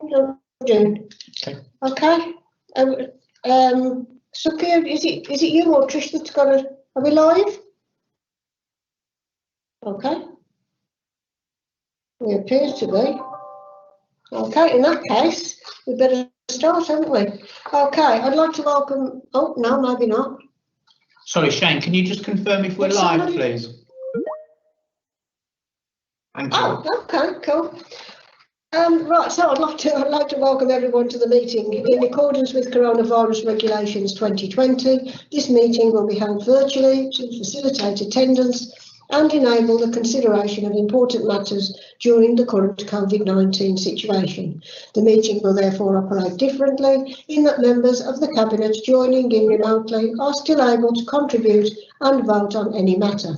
Or June? Okay. Okay. Sophia, is it you or Trish that's got a? Are we live? Okay. We appear to be. Okay, in that case, we better start, haven't we? Okay, I'd like to welcome. Oh no, maybe not. Sorry, Shane, can you just confirm if we're live, please? Thank you. Oh, okay, cool. Right, so I'd like to welcome everyone to the meeting. In accordance with Coronavirus Regulations 2020, this meeting will be held virtually to facilitate attendance and enable the consideration of important matters during the current COVID-19 situation. The meeting will therefore operate differently in that members of the Cabinet joining in remotely are still able to contribute and vote on any matter.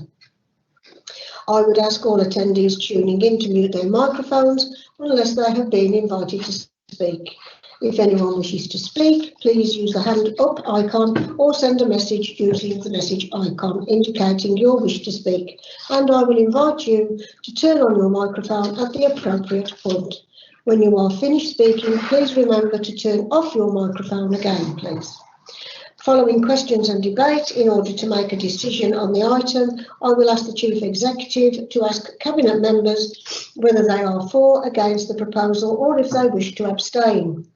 I would ask all attendees tuning in to mute their microphones unless they have been invited to speak. If anyone wishes to speak, please use the hand up icon or send a message using the message icon indicating your wish to speak, and I will invite you to turn on your microphone at the appropriate point. When you are finished speaking, please remember to turn off your microphone again, please. Following questions and debate, in order to make a decision on the item, I will ask the Chief Executive to ask Cabinet members whether they are for, against the proposal, or if they wish to abstain.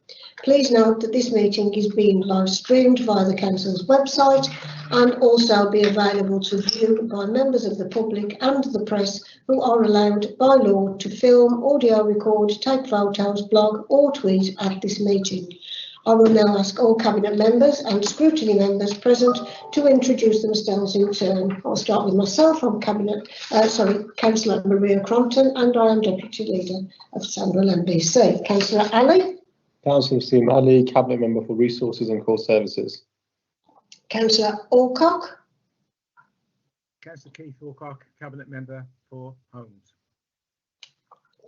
Please note that this meeting is being live streamed via the Council's website and also be available to view by members of the public and the press who are allowed by law to film, audio record, take photos, blog or tweet at this meeting. I will now ask all Cabinet members and scrutiny members present to introduce themselves in turn. I'll start with myself. I'm Councillor Maria Crompton, and I am Deputy Leader of Sandwell MBC. Councillor Ali. Councillor Sim Ali, Cabinet Member for Resources and Core Services. Councillor Alcock. Councillor Keith Alcock, Cabinet Member for Homes.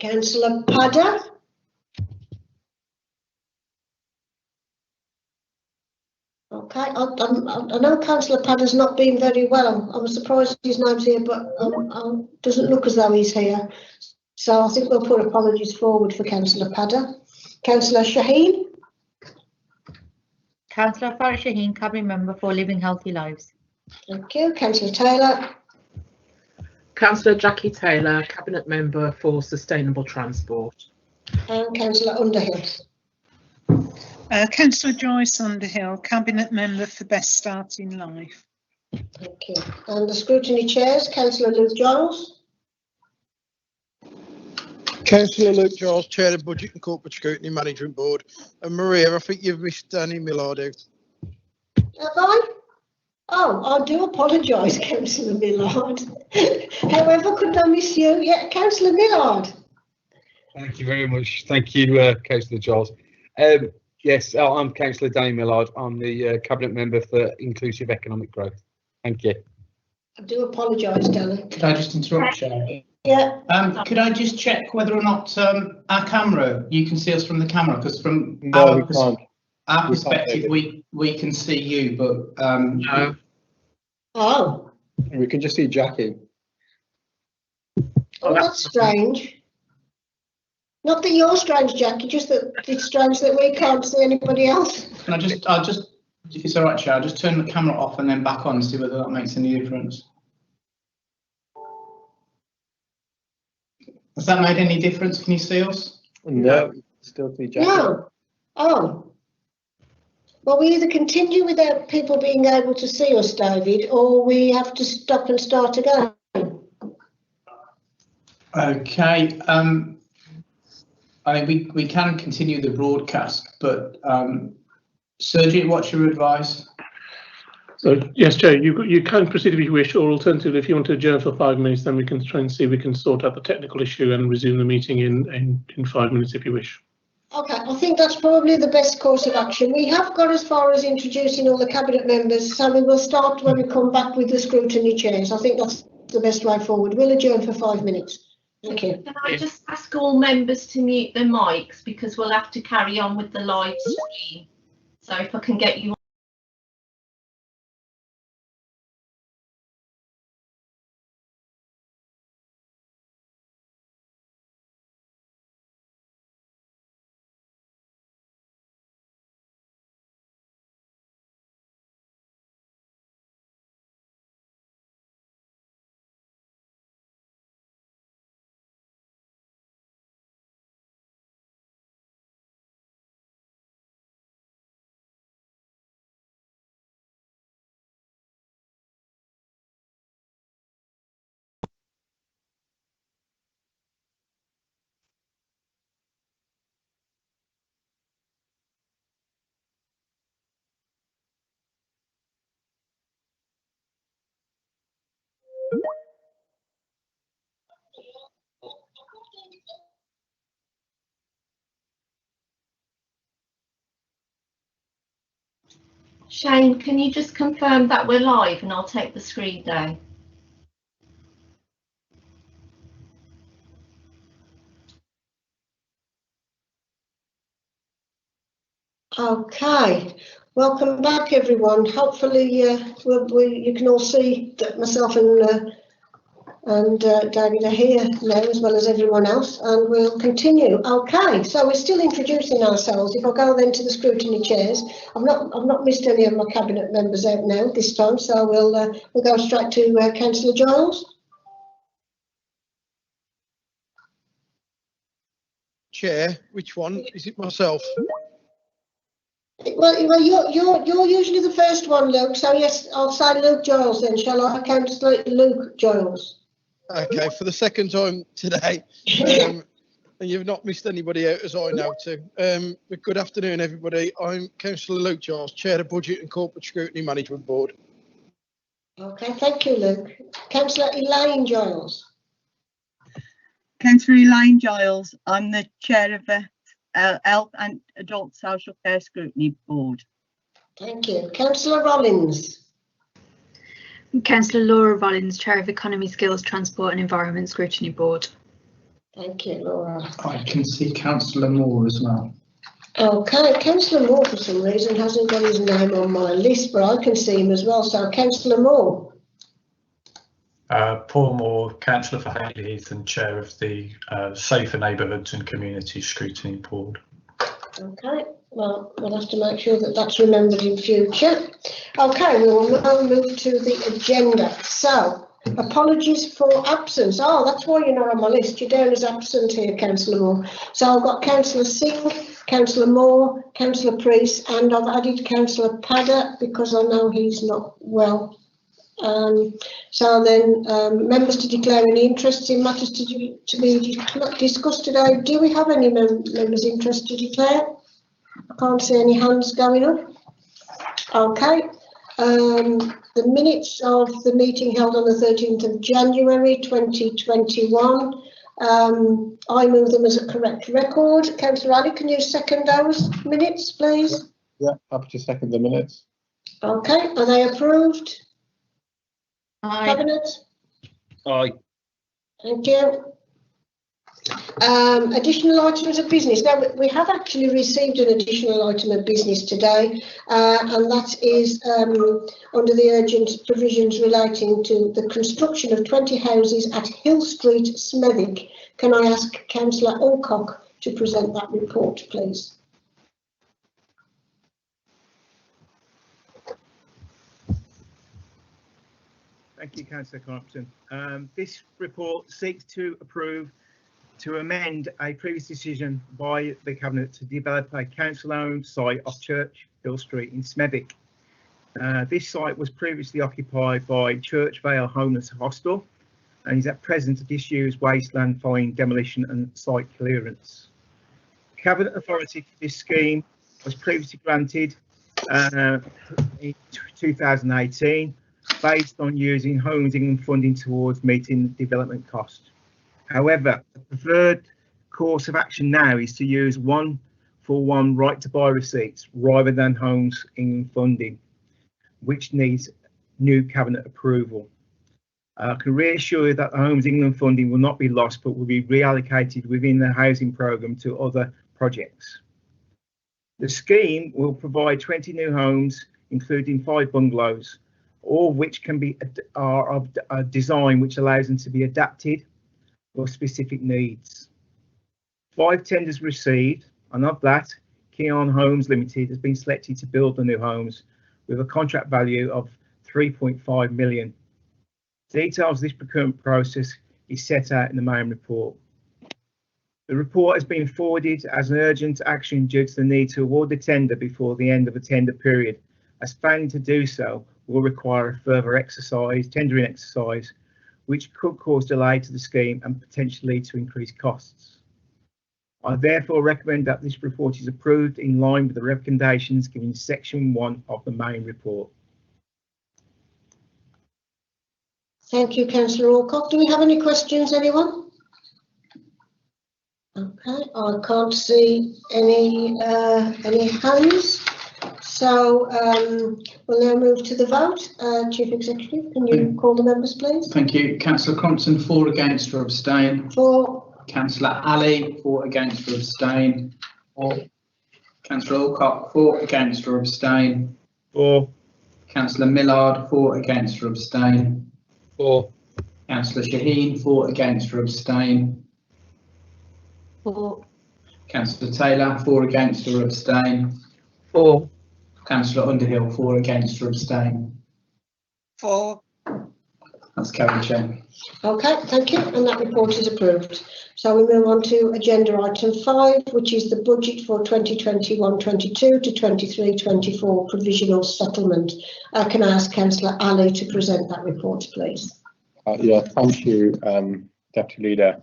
Councillor Padder. Okay, I know Councillor Padder's not been very well. I'm surprised his name's here, but doesn't look as though he's here. So I think we'll put apologies forward for Councillor Padder. Councillor Shaheen. Councillor Farah Shaheen, Cabinet Member for Living Healthy Lives. Thank you. Councillor Taylor. Councillor Jackie Taylor, Cabinet Member for Sustainable Transport. And Councillor Underhill. Councillor Joyce Underhill, Cabinet Member for Best Start in Life. Thank you. And the scrutiny chairs, Councillor Luke Giles. Councillor Luke Giles, Chair of Budget and Corporate Scrutiny Management Board. And Maria, I think you've missed Danny Millard out. Have I? Oh, I do apologise, Councillor Millard. However, could I miss you? Yeah, Councillor Millard. Thank you very much. Thank you, Councillor Giles. Yes, I'm Councillor Danny Millard. I'm the Cabinet Member for Inclusive Economic Growth. Thank you. I do apologise, Danny. Could I just interrupt, Sharon? Yeah. Could I just check whether or not our camera, you can see us from the camera, because from No, our perspective, we can see you, but No. Oh. We can just see Jackie. Oh, that's strange. Not that you're strange, Jackie, just that it's strange that we can't see anybody else. can I'll just, if it's all right, Sharon, I'll just turn the camera off and then back on and see whether that makes any difference. Has that made any difference? Can you see us? No, still see Jackie. No. Oh. Well, we either continue without people being able to see us, David, or we have to stop and start again. Okay. We can continue the broadcast, but Sergey, what's your advice? So yes, Chair, you can proceed if you wish, or alternatively, if you want to adjourn for 5 minutes, then we can try and see if we can sort out the technical issue and resume the meeting in 5 minutes if you wish. Okay, I think that's probably the best course of action. We have got as far as introducing all the Cabinet members, so we will start when we come back with the scrutiny chairs. I think that's the best way forward. We'll adjourn for 5 minutes. Thank you. Can I just ask all members to mute their mics, because we'll have to carry on with the live stream. So if I can get you Shane, can you just confirm that we're live and I'll take the screen down? Okay, welcome back everyone. Hopefully you can all see that myself and David are here now, as well as everyone else, and we'll continue. Okay, so we're still introducing ourselves. If I go then to the scrutiny chairs, I've not missed any of my cabinet members out now this time, so we'll go straight to Councillor Giles. Chair, which one? Is it myself? Well, you're usually the first one, Luke. So yes, I'll say Luke Giles then. Shall I? Councillor Luke Giles. Okay, for the second time today, and you've not missed anybody out as I know to. Good afternoon, everybody. I'm Councillor Luke Giles, Chair of Budget and Corporate Scrutiny Management Board. Okay, thank you, Luke. Councillor Elaine Giles. Councillor Elaine Giles, I'm the Chair of the Health and Adult Social Care Scrutiny Board. Thank you. Councillor Rollins. Councillor Laura Rollins, Chair of Economy, Skills, Transport and Environment Scrutiny Board. Thank you, Laura. I can see Councillor Moore as well. Okay, Councillor Moore for some reason hasn't got his name on my list, but I can see him as well. So Councillor Moore. Paul Moore, Councillor for Hayley Heath and Chair of the Safer Neighbourhoods and Community Scrutiny Board. Okay, well, we'll have to make sure that that's remembered in future. Okay, we will now move to the agenda. So, apologies for absence. Oh, that's why you're not on my list. You're down as absent here, Councillor Moore. So I've got Councillor Singh, Councillor Moore, Councillor Priest, and I've added Councillor Padder because I know he's not well. So then, members to declare any interests in matters to be discussed today. Do we have any members' interest to declare? I can't see any hands going up. Okay. The minutes of the meeting held on the 13th of January 2021. I move them as a correct record. Councillor Ali, can you second those minutes, please? Yeah, happy to second the minutes. Okay, are they approved? Aye. Cabinet? Aye. Thank you. Additional items of business. Now, we have actually received an additional item of business today, and that is under the urgent provisions relating to the construction of 20 houses at Hill Street, Smethwick. Can I ask Councillor Alcock to present that report, please? Thank you, Councillor Compton. This report seeks to amend a previous decision by the Cabinet to develop a council-owned site off Church Hill Street in Smethwick. This site was previously occupied by Church Vale Homeless Hostel and is at present a disused wasteland following demolition and site clearance. Cabinet authority for this scheme was previously granted in 2018 based on using Homes England funding towards meeting the development cost. However, the preferred course of action now is to use 1-for-1 right to buy receipts rather than Homes England funding, which needs new Cabinet approval. I can reassure you that the Homes England funding will not be lost, but will be reallocated within the housing programme to other projects. The scheme will provide 20 new homes, including 5 bungalows, all of which are of a design which allows them to be adapted for specific needs. 5 tenders received, and of that, Keon Homes Limited has been selected to build the new homes with a contract value of 3.5 million. Details of this procurement process is set out in the main report. The report has been forwarded as an urgent action due to the need to award the tender before the end of the tender period, as failing to do so will require a further tendering exercise, which could cause delay to the scheme and potentially lead to increased costs. I therefore recommend that this report is approved in line with the recommendations given in section 1 of the main report. Thank you, Councillor Alcock. Do we have any questions, anyone? Okay, I can't see any hands. So we'll now move to the vote. Chief Executive, can you call the members, please? Thank you. Councillor Crompton, 4 against or abstain. 4. Councillor Ali, 4 against or abstain. 4. Councillor Alcock, 4 against or abstain. 4. Councillor Millard, 4 against or abstain. 4. Councillor Shaheen, 4 against or abstain. 4. Councillor Taylor, 4 against or abstain. 4. Councillor Underhill, 4 against or abstain. 4. That's carried, Chair. Okay, thank you, and that report is approved. So we move on to agenda item 5, which is the budget for 2021-22 to 23-24 provisional settlement. Can I ask Councillor Ali to present that report, please? Yeah, thank you, Deputy Leader.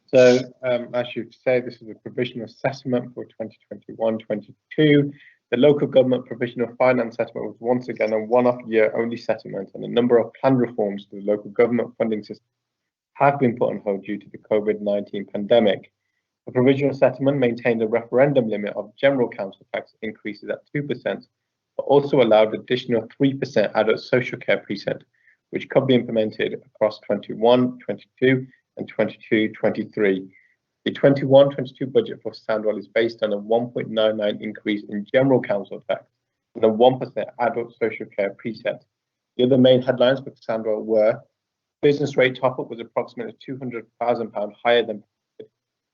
So, as you say, this is a provisional settlement for 2021-22. The local government provisional finance settlement was once again a one-off year-only settlement, and a number of planned reforms to the local government funding system have been put on hold due to the COVID-19 pandemic. The provisional settlement maintained a referendum limit of general council tax increases at 2%, but also allowed additional 3% adult social care precinct, which could be implemented across 21-22 and 22-23. The 21-22 budget for Sandwell is based on a 1.99 increase in general council tax and a 1% adult social care preset. The other main headlines for Sandwell were business rate top-up was approximately £200,000 higher than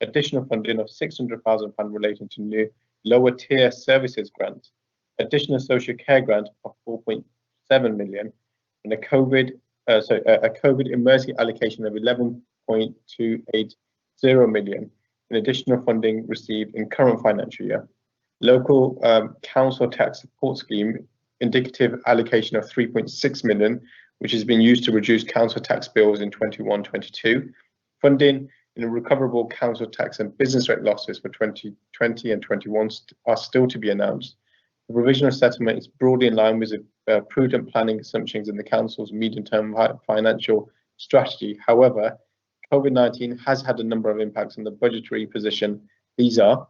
additional funding of £600,000 relating to new lower tier services grants, additional social care grant of 4.7 million, and a COVID emergency allocation of 11.280 million in additional funding received in current financial year. Local council tax support scheme indicative allocation of 3.6 million, which has been used to reduce council tax bills in 21-22. Funding in recoverable council tax and business rate losses for 2020 and 21 are still to be announced. The provisional settlement is broadly in line with prudent planning assumptions in the council's medium-term financial strategy. However, COVID-19 has had a number of impacts on the budgetary position. These are: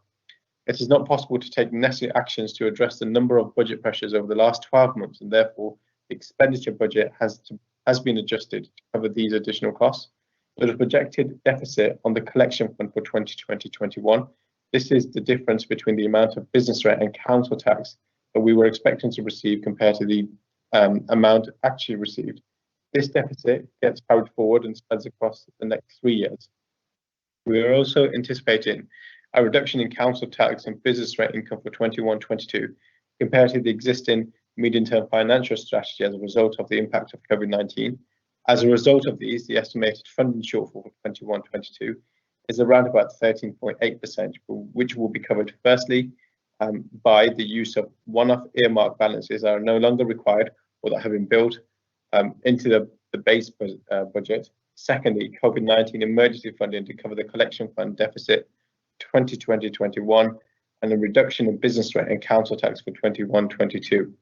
it is not possible to take necessary actions to address the number of budget pressures over the last 12 months, and therefore the expenditure budget has been adjusted to cover these additional costs. There is a projected deficit on the collection fund for 2020-21. This is the difference between the amount of business rate and council tax that we were expecting to receive compared to the amount actually received. This deficit gets carried forward and spreads across the next 3 years. We are also anticipating a reduction in council tax and business rate income for 21-22 compared to the existing medium-term financial strategy as a result of the impact of COVID-19. As a result of these, the estimated funding shortfall for 21-22 is around about 13.8%, which will be covered firstly by the use of one-off earmark balances that are no longer required or that have been built into the base budget. Secondly, COVID-19 emergency funding to cover the collection fund deficit 2020-21 and a reduction in business rate and council tax for 21-22.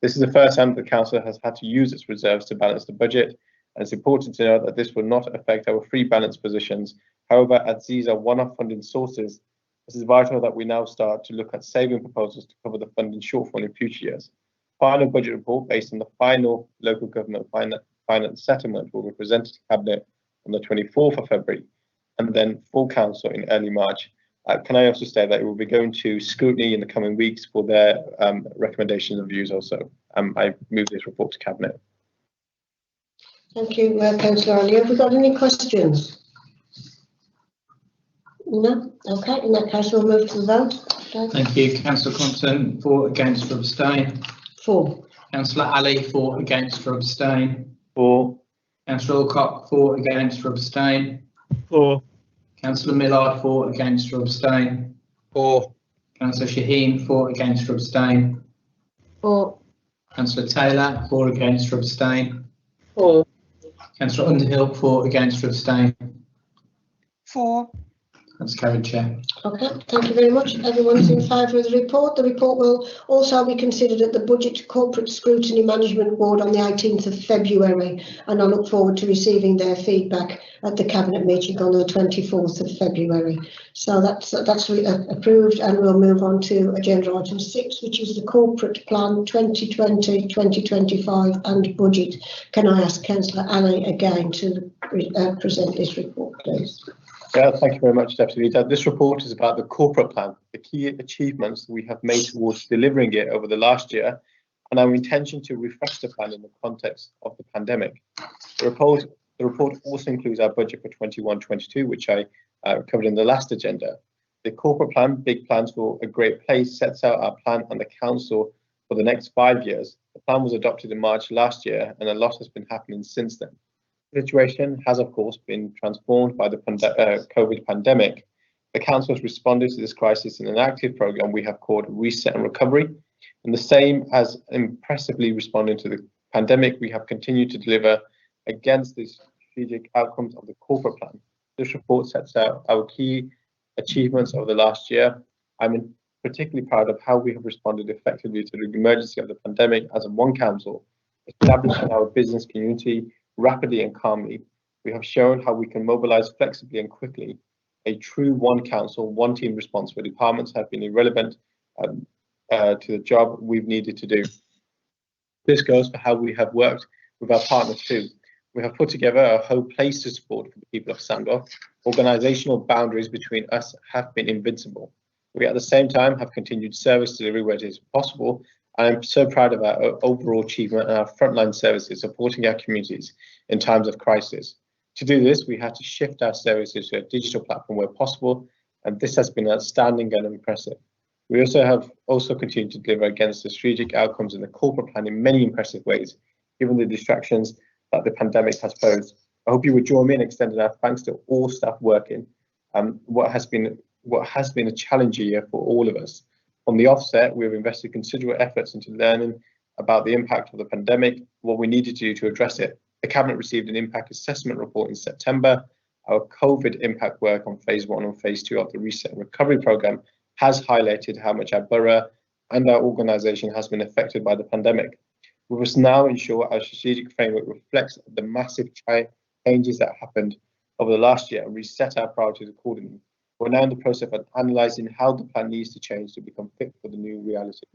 This is the first time the council has had to use its reserves to balance the budget, and it's important to note that this will not affect our free balance positions. However, as these are one-off funding sources, this is vital that we now start to look at saving proposals to cover the funding shortfall in future years. Final budget report based on the final local government finance settlement will be presented to Cabinet on the 24th of February and then full council in early March. Can I also say that it will be going to scrutiny in the coming weeks for their recommendations and views also. I move this report to Cabinet. Thank you, Councillor Ali. Have we got any questions? No? Okay, in that case we'll move to the vote. Okay. Thank you. Councillor Crompton, 4 against or abstain. 4. Councillor Ali, 4 against or abstain. 4. Councillor Alcock, 4 against or abstain. 4. Councillor Millard, 4 against or abstain. 4. Councillor Shaheen, 4 against or abstain. 4. Councillor Taylor, 4 against or abstain. 4. Councillor Underhill, 4 against or abstain. 4. That's carried, Chair. Okay, thank you very much. Everyone's in favour of the report. The report will also be considered at the Budget Corporate Scrutiny Management Board on the 18th of February, and I look forward to receiving their feedback at the Cabinet meeting on the 24th of February. So that's approved, and we'll move on to agenda item 6, which is the Corporate Plan 2020-2025 and Budget. Can I ask Councillor Ali again to present this report, please? Yeah, thank you very much, Deputy Leader. This report is about the corporate plan, the key achievements we have made towards delivering it over the last year, and our intention to refresh the plan in the context of the pandemic. The report also includes our budget for 21-22, which I covered in the last agenda. The corporate plan, Big Plans for a Great Place, sets out our plan and the council for the next 5 years. The plan was adopted in March last year, and a lot has been happening since then. The situation has, of course, been transformed by the COVID pandemic. The council has responded to this crisis in an active programme we have called Reset and Recovery. And the same as impressively responding to the pandemic, we have continued to deliver against the strategic outcomes of the corporate plan. This report sets out our key achievements over the last year. I'm particularly proud of how we have responded effectively to the emergency of the pandemic as a one council, establishing our business community rapidly and calmly. We have shown how we can mobilise flexibly and quickly. A true one council, one team response where departments have been irrelevant to the job we've needed to do. This goes for how we have worked with our partners too. We have put together a whole place to support for the people of Sandwell. Organisational boundaries between us have been invincible. We at the same time have continued service delivery where it is possible. I'm so proud of our overall achievement and our frontline services supporting our communities in times of crisis. To do this, we had to shift our services to a digital platform where possible, and this has been outstanding and impressive. We have continued to deliver against the strategic outcomes in the corporate plan in many impressive ways, given the distractions that the pandemic has posed. I hope you would join me in extending our thanks to all staff working what has been a challenging year for all of us. From the offset, we have invested considerable efforts into learning about the impact of the pandemic, what we needed to do to address it. The Cabinet received an impact assessment report in September. Our COVID impact work on phase 1 and phase 2 of the Reset and Recovery programme has highlighted how much our borough and our organisation has been affected by the pandemic. We must now ensure our strategic framework reflects the massive changes that happened over the last year and reset our priorities accordingly. We're now in the process of analysing how the plan needs to change to become fit for the new reality.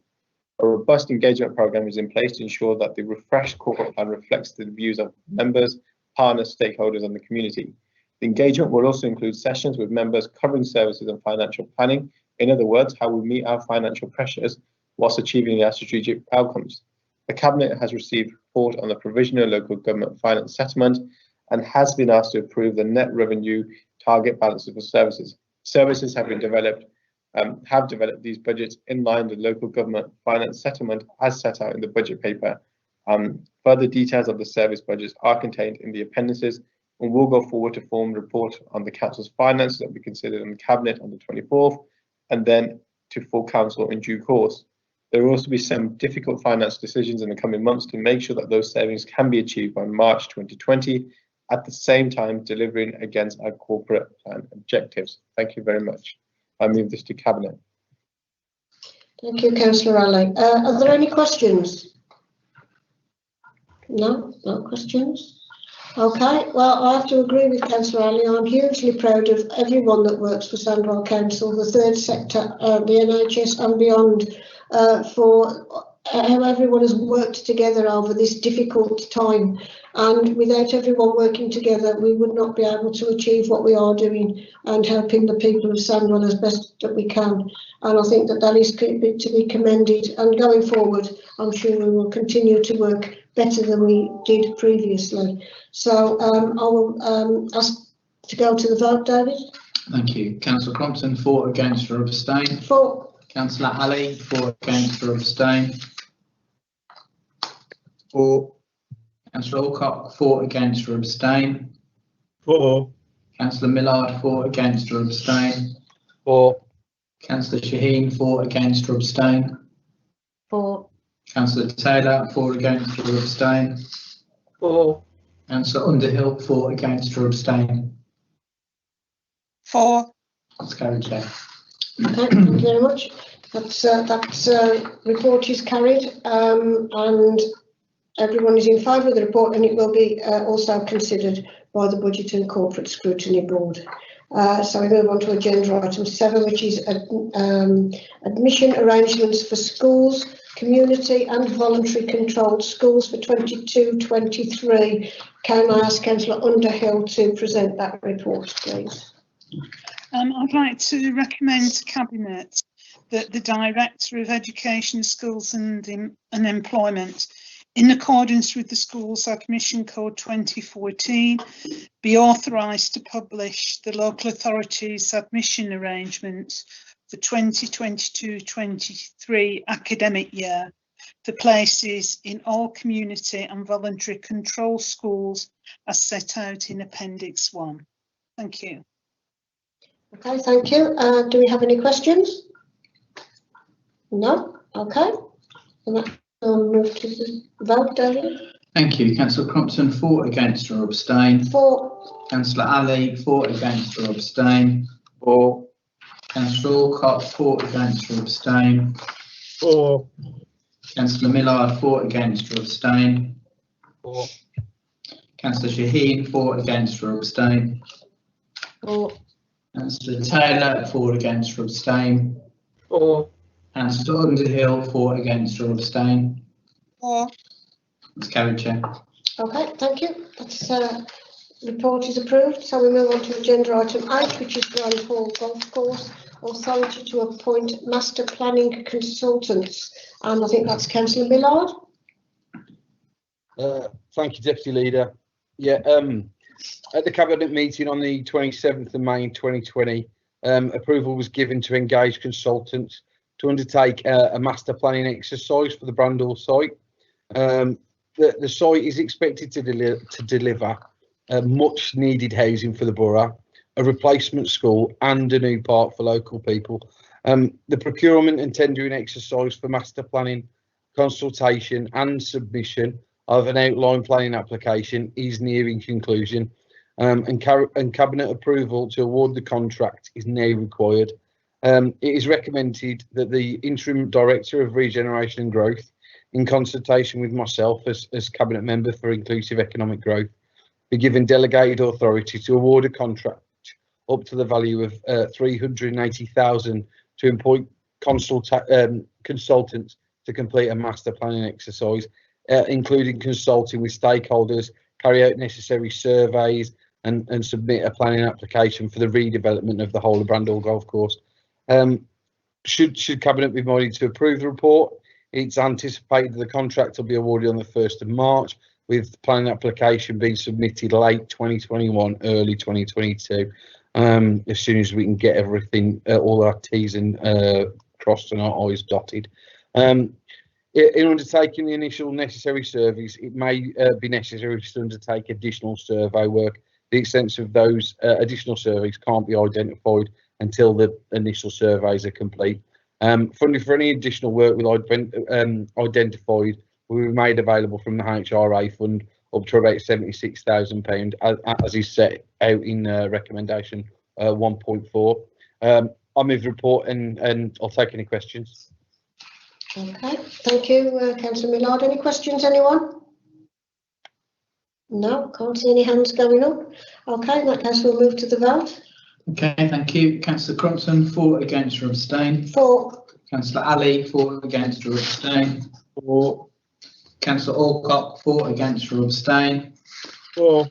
A robust engagement programme is in place to ensure that the refreshed corporate plan reflects the views of members, partners, stakeholders and the community. The engagement will also include sessions with members covering services and financial planning. In other words, how we meet our financial pressures whilst achieving our strategic outcomes. The Cabinet has received report on the provisional local government finance settlement and has been asked to approve the net revenue target balances for services. Services have developed these budgets in line with local government finance settlement as set out in the budget paper. Further details of the service budgets are contained in the appendices and will go forward to form a report on the council's finances that will be considered in the Cabinet on the 24th and then to full council in due course. There will also be some difficult finance decisions in the coming months to make sure that those savings can be achieved by March 2020, at the same time delivering against our corporate plan objectives. Thank you very much. I move this to Cabinet. Thank you, Councillor Ali. Are there any questions? No questions. Okay, well, I have to agree with Councillor Ali. I'm hugely proud of everyone that works for Sandwell Council, the third sector, the NHS and beyond, for how everyone has worked together over this difficult time. And without everyone working together, we would not be able to achieve what we are doing and helping the people of Sandwell as best that we can. And I think that is to be commended. And going forward, I'm sure we will continue to work better than we did previously. So I will ask to go to the vote, David. Thank you. Councillor Crompton, for, against or abstain. For. Councillor Ali, for, against or abstain. For. Councillor Alcock, for, against or abstain. For. Councillor Millard, for, against or abstain. For. Councillor Shaheen, for, against or abstain. For. Councillor Taylor, for, against or abstain. For. Councillor Underhill, for, against or abstain. For. That's carried, Chair. Okay, thank you very much. That report is carried, and everyone is in favour of the report, and it will be also considered by the Budget and Corporate Scrutiny Board. So we move on to agenda item 7, which is admission arrangements for schools, community and voluntary controlled schools for 22-23. Can I ask Councillor Underhill to present that report, please? I'd like to recommend to Cabinet that the Director of Education, Schools and Employment, in accordance with the Schools Admission Code 2014, be authorised to publish the local authorities' admission arrangements for 2022-23 academic year for places in all community and voluntary control schools as set out in Appendix 1. Thank you. Okay, thank you. Do we have any questions? No? Okay. And that will move to the vote, David. Thank you. Councillor Crompton, for, against or abstain. For. Councillor Ali, for, against or abstain. For. Councillor Alcott, for, against or abstain. For. Councillor Millard, for, against or abstain. For. Councillor Shaheen, for, against or abstain. For. Councillor Taylor, for, against or abstain. For. Councillor Underhill, for, against or abstain. For. That's carried, Chair. Okay, thank you. That's report is approved. So we move on to agenda item 8, which is Grand Hall Golf Course authority to appoint master planning consultants, and I think that's Councillor Millard. Thank you, Deputy Leader. Yeah, at the Cabinet meeting on the 27th of May 2020, approval was given to engage consultants to undertake a master planning exercise for the Brandall site. The site is expected to deliver much needed housing for the borough, a replacement school and a new park for local people. The procurement and tendering exercise for master planning consultation and submission of an outline planning application is nearing conclusion, and Cabinet approval to award the contract is now required. It is recommended that the Interim Director of Regeneration and Growth, in consultation with myself as Cabinet Member for Inclusive Economic Growth, be given delegated authority to award a contract up to the value of 380,000 to appoint consultants to complete a master planning exercise, including consulting with stakeholders, carry out necessary surveys and submit a planning application for the redevelopment of the whole of Brandall Golf Course. Should Cabinet be minded to approve the report, it's anticipated that the contract will be awarded on the 1st of March, with the planning application being submitted late 2021, early 2022, as soon as we can get everything, all our T's and crossed and our I's dotted. In undertaking the initial necessary surveys, it may be necessary to undertake additional survey work. The extent of those additional surveys can't be identified until the initial surveys are complete. Funding for any additional work we've identified will be made available from the HRA fund up to about £76,000, as is set out in recommendation 1.4. I'll move the report and I'll take any questions. Okay, thank you, Councillor Millard. Any questions, anyone? No, can't see any hands going up. Okay, in that case we'll move to the vote. Okay, thank you. Councillor Crompton, for, against or abstain. For. Councillor Ali, for, against or abstain. For. Councillor Alcott, for, against or abstain. For.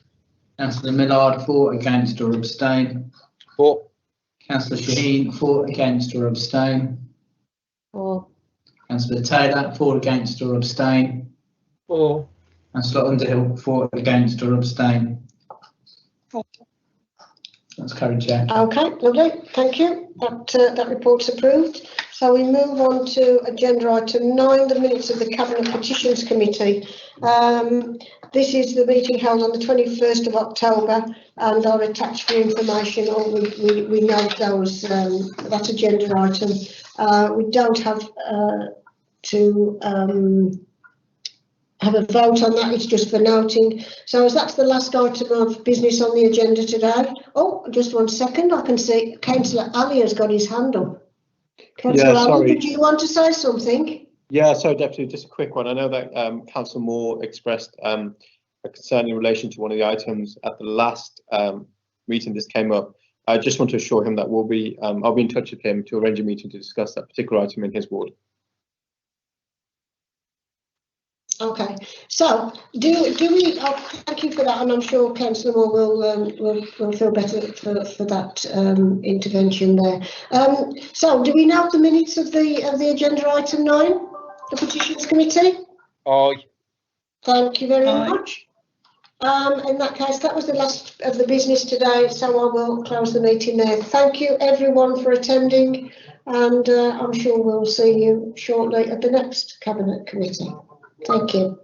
Councillor Millard, for, against or abstain. For. Councillor Shaheen, for, against or abstain. For. Councillor Taylor, for, against or abstain. For. Councillor Underhill, for, against or abstain. For. That's carried, Chair. Okay, lovely, thank you. That report's approved. So we move on to agenda item 9, the minutes of the Cabinet Petitions Committee. This is the meeting held on the 21st of October and are attached for information, or we note those, that agenda item. We don't have to have a vote on that. It's just for noting. So as that's the last item of business on the agenda today. Oh, just 1 second. I can see Councillor Ali has got his hand up. Councillor Ali, did you want to say something? Yeah, so Deputy, just a quick one. I know that Councillor Moore expressed a concern in relation to one of the items at the last meeting this came up. I just want to assure him that I'll be in touch with him to arrange a meeting to discuss that particular item in his ward. Okay, so do we? Thank you for that, and I'm sure Councillor Moore will feel better for that intervention there. So do we know the minutes of the agenda item 9, the petitions committee? Aye. Thank you very much. In that case, that was the last of the business today, so I will close the meeting there. Thank you everyone for attending, and I'm sure we'll see you shortly at the next Cabinet Committee. Thank you.